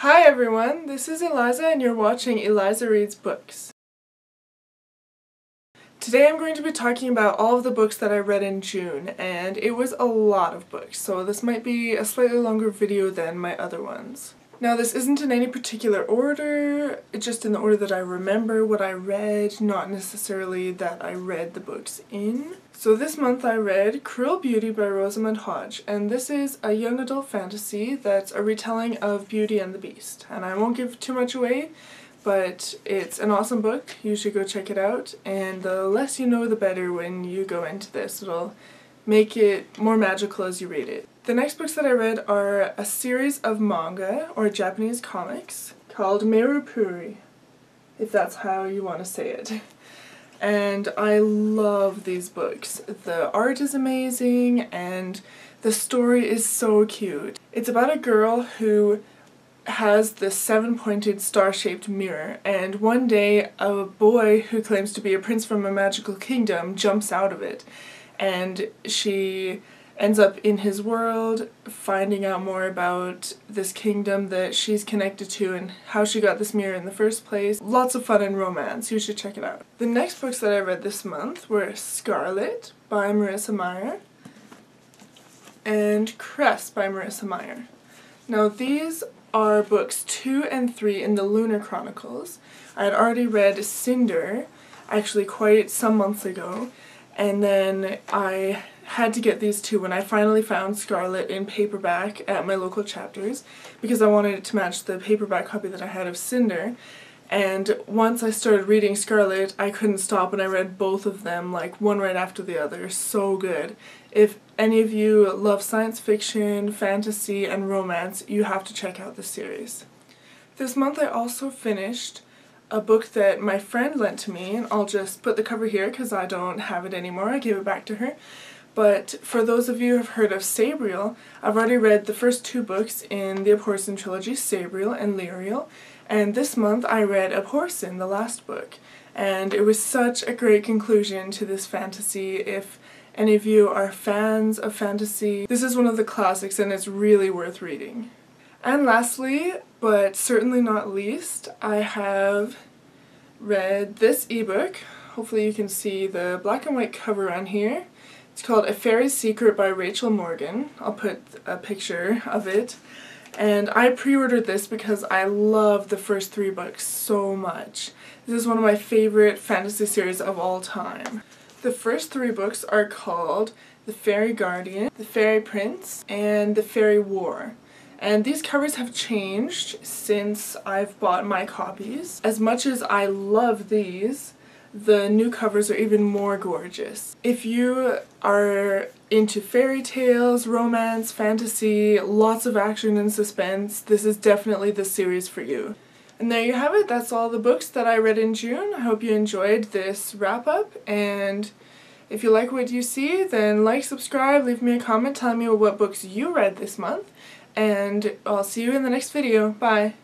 Hi everyone, this is Eliza and you're watching Eliza Reads Books. Today I'm going to be talking about all of the books that I read in June, and it was a lot of books, so this might be a slightly longer video than my other ones. Now this isn't in any particular order, it's just in the order that I remember what I read, not necessarily that I read the books in. So this month I read Cruel Beauty by Rosamund Hodge, and this is a young adult fantasy that's a retelling of Beauty and the Beast. And I won't give too much away, but it's an awesome book. You should go check it out, and the less you know the better when you go into this. It'll make it more magical as you read it. The next books that I read are a series of manga, or Japanese comics, called Meirupuri, if that's how you want to say it. And I love these books. The art is amazing and the story is so cute. It's about a girl who has this 7-pointed star-shaped mirror, and one day a boy who claims to be a prince from a magical kingdom jumps out of it, and she ends up in his world finding out more about this kingdom that she's connected to and how she got this mirror in the first place. Lots of fun and romance. You should check it out. The next books that I read this month were Scarlet by Marissa Meyer and Cress by Marissa Meyer. Now these are books 2 and 3 in the Lunar Chronicles. I had already read Cinder actually quite some months ago, and then I had to get these two when I finally found Scarlet in paperback at my local chapters because I wanted it to match the paperback copy that I had of Cinder. And once I started reading Scarlet, I couldn't stop and I read both of them like one right after the other. So good. If any of you love science fiction, fantasy, and romance, you have to check out this series. This month I also finished a book that my friend lent to me, and I'll just put the cover here because I don't have it anymore. I gave it back to her. But for those of you who have heard of Sabriel, I've already read the first 2 books in the Abhorsen trilogy, Sabriel and Liriel, and this month I read Abhorsen, the last book, and it was such a great conclusion to this fantasy. If any of you are fans of fantasy, this is one of the classics and it's really worth reading. And lastly, but certainly not least, I have read this ebook. Hopefully you can see the black and white cover on here. It's called A Fairy's Secret by Rachel Morgan. I'll put a picture of it. And I pre-ordered this because I love the first 3 books so much. This is one of my favorite fantasy series of all time. The first 3 books are called The Fairy Guardian, The Fairy Prince, and The Fairy War. And these covers have changed since I've bought my copies. As much as I love these, the new covers are even more gorgeous. If you are into fairy tales, romance, fantasy, lots of action and suspense, this is definitely the series for you. And there you have it. That's all the books that I read in June. I hope you enjoyed this wrap-up, and if you like what you see, then like, subscribe, leave me a comment telling me what books you read this month, and I'll see you in the next video. Bye!